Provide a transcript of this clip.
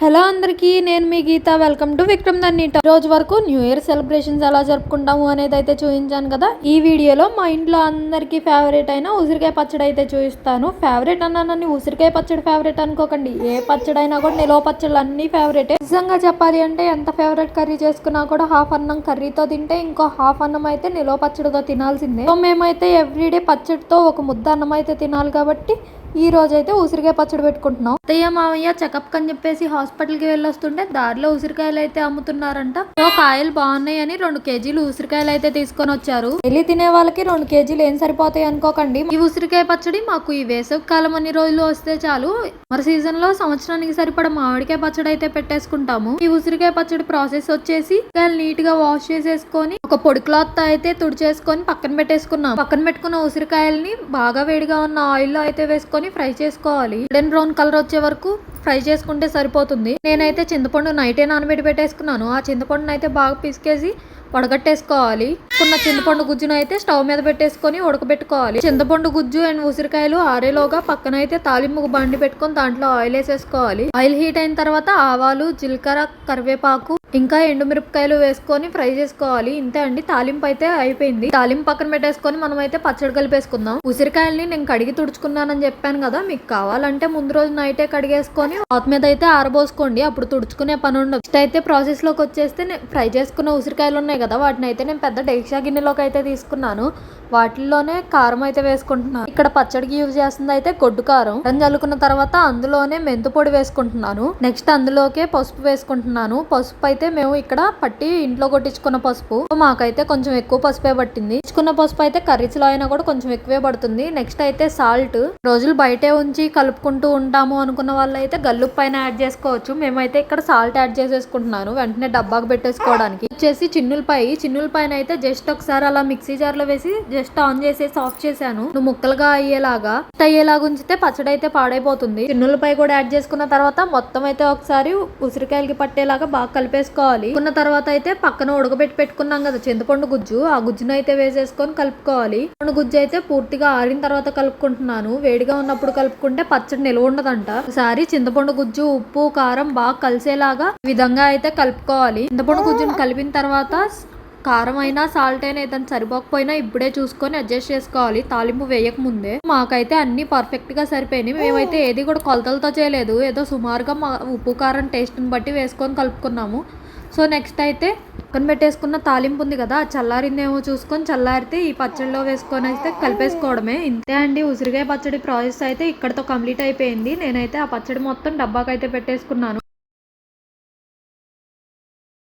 Hello అందరికీ, నేను మీ గీత. వెల్కమ్ టు విక్రమ్ దన్నీట. రోజు వరకు న్యూ ఇయర్ సెలబ్రేషన్స్ ఎలా జరుపుకుంటాము అనేది అయితే చూపించాను కదా. ఈ వీడియోలో మా ఇంట్లో అందరికీ ఫేవరెట్ అయిన ఉసిరికాయ పచ్చడి అయితే చూపిస్తాను. ఫేవరెట్ అన్నానని ఉసిరికాయ పచ్చడి ఫేవరెట్ అనుకోకండి. ఏ పచ్చడి అయినా కూడా నిలవ పచ్చళ్ళు అన్ని ఫేవరెట్. నిజంగా చెప్పాలి అంటే ఎంత ఫేవరెట్ కర్రీ చేసుకున్నా కూడా హాఫ్ అన్నం కర్రీతో తింటే ఇంకో హాఫ్ అన్నం అయితే నిలవ పచ్చడితో తినాల్సిందే. సో మేమైతే ఎవ్రీడే పచ్చడితో ఒక ముద్ద అన్నం అయితే తినాలి కాబట్టి ఈ రోజు అయితే ఉసిరికాయ పచ్చడి పెట్టుకుంటున్నాం. అత్తయ్య మామయ్య చెకప్ అని చెప్పేసి హాస్పిటల్ కి వెళ్ళొస్తుంటే దారిలో ఉసిరికాయలు అయితే అమ్ముతున్నారంట. కాయలు బాగున్నాయి అని 2 కేజీలు ఉసిరికాయలు అయితే తీసుకొని వచ్చారు. వెళ్ళి తినే వాళ్ళకి 2 కేజీలు ఏం సరిపోతాయి అనుకోకండి. ఈ ఉసిరికాయ పచ్చడి మాకు ఈ వేసవి కాలం అన్ని రోజులు వస్తే చాలు. మరి సీజన్ లో సంవత్సరానికి సరిపడా మామిడికాయ పచ్చడి అయితే పెట్టేసుకుంటాము. ఈ ఉసిరికాయ పచ్చడి ప్రాసెస్ వచ్చేసి నీట్ గా వాష్ చేసేసుకొని ఒక పొడి క్లాత్ తో అయితే తుడిచేసుకొని పక్కన పెట్టేసుకున్నాం. పక్కన పెట్టుకున్న ఉసిరికాయల్ని బాగా వేడిగా ఉన్న ఆయిల్ లో అయితే వేసుకొని ఫ్రై చేసుకోవాలి. గోల్డెన్ బ్రౌన్ కలర్ వచ్చే వరకు ఫ్రై చేసుకుంటే సరిపోతుంది. నేనైతే చింతపండు నైటే నానబెట్టి పెట్టేసుకున్నాను. ఆ చింతపండును అయితే బాగా పిసికేసి వడగట్టేసుకోవాలి. కొన్న చింతపండు గుజ్జును అయితే స్టవ్ మీద పెట్టేసుకొని ఉడకబెట్టుకోవాలి. చింతపండు గుజ్జు అండ్ ఉసిరికాయలు ఆరేలోగా పక్కన అయితే తాలింపు బండి పెట్టుకొని దాంట్లో ఆయిల్ వేసేసుకోవాలి. ఆయిల్ హీట్ అయిన తర్వాత ఆవాలు, జీలకర్ర, కరివేపాకు ఇంకా ఎండుమిరపకాయలు వేసుకొని ఫ్రై చేసుకోవాలి. ఇంతే అండి, తాలింపు అయితే అయిపోయింది. తాలింపు పక్కన పెట్టేసుకొని మనం అయితే పచ్చడి కలిపేసుకుందాం. ఉసిరికాయల్ని నేను కడిగి తుడుచుకున్నానని చెప్పాను కదా, మీకు కావాలంటే ముందు రోజు నైటే కడిగేసుకొని ఆత్ మీద అయితే ఆరబోసుకోండి. అప్పుడు తుడుచుకునే పని ఉండదు. నెక్స్ట్ అయితే ప్రాసెస్ లోకి వచ్చేస్తే ఫ్రై చేసుకున్న ఉసిరికాయలు ఉన్నాయి కదా, వాటిని అయితే నేను పెద్ద డేక్షా గిన్నెలోకి అయితే తీసుకున్నాను. వాటిల్లోనే కారం అయితే వేసుకుంటున్నాను. ఇక్కడ పచ్చడికి యూజ్ చేస్తుంది అయితే గొడ్డు కారం. చల్లుకున్న తర్వాత అందులోనే మెంతు పొడి వేసుకుంటున్నాను. నెక్స్ట్ అందులోకే పసుపు వేసుకుంటున్నాను. పసుపు అయితే మేము ఇక్కడ పట్టి ఇంట్లో కొట్టించుకున్న పసుపు. మాకైతే కొంచెం ఎక్కువ పసుపే పట్టింది. కొట్టించుకున్న పసుపు అయితే కర్రీస్ లో అయినా కూడా కొంచెం ఎక్కువే పడుతుంది. నెక్స్ట్ అయితే సాల్ట్. రోజులు బయటే ఉంచి కలుపుకుంటూ ఉంటాము అనుకున్న వాళ్ళు అయితే గల్లుప్పు పైన యాడ్ చేసుకోవచ్చు. మేమైతే ఇక్కడ సాల్ట్ యాడ్ చేసేసుకుంటున్నాను వెంటనే డబ్బాకు పెట్టేసుకోవడానికి. వచ్చేసి చిన్నులపైన అయితే జస్ట్ ఒకసారి అలా మిక్సీ జార్ లో వేసి జస్ట్ ఆన్ చేసేసి ఆఫ్ చేశాను. ముక్కలుగా అయ్యేలాగా ఉంచితే పచ్చడి అయితే పాడైపోతుంది. చిన్నులపై కూడా యాడ్ చేసుకున్న తర్వాత మొత్తం అయితే ఒకసారి ఉసిరికాయలకి పట్టేలాగా బాగా కలిపేసుకోవాలి. కున్న తర్వాత అయితే పక్కన ఉడకబెట్టి పెట్టుకున్నాం కదా చింతపండు గుజ్జు, ఆ గుజ్జును అయితే వేసేసుకొని కలుపుకోవాలి. గుజ్జు అయితే పూర్తిగా ఆరిన తర్వాత కలుపుకుంటున్నాను. వేడిగా ఉన్నప్పుడు కలుపుకుంటే పచ్చడి నిల్వ ఉండదంట. ఒకసారి చింతపండు గుజ్జు, ఉప్పు, కారం బాగా కలిసేలాగా ఈ విధంగా అయితే కలుపుకోవాలి. చింతపండు గుజ్జును కలిపిన తర్వాత కారం అయినా సాల్ట్ అయినా ఏదైనా సరిపోకపోయినా ఇప్పుడే చూసుకొని అడ్జస్ట్ చేసుకోవాలి. తాలింపు వేయక ముందే. మాకైతే అన్ని పర్ఫెక్ట్ గా సరిపోయినాయి. మేమైతే ఏది కూడా కొలతలతో చేయలేదు. ఏదో సుమారుగా ఉప్పు కారం టేస్ట్ ని బట్టి వేసుకొని కలుపుకున్నాము. సో నెక్స్ట్ అయితే పక్కన పెట్టేసుకున్న తాలింపు ఉంది కదా, చల్లారిందేమో చూసుకొని చల్లారితే ఈ పచ్చడిలో వేసుకొని అయితే కలిపేసుకోవడమే. ఇంతే అండి, ఉసిరికాయ పచ్చడి ప్రాసెస్ అయితే ఇక్కడతో కంప్లీట్ అయిపోయింది. నేనైతే ఆ పచ్చడి మొత్తం డబ్బాకైతే పెట్టేసుకున్నాను.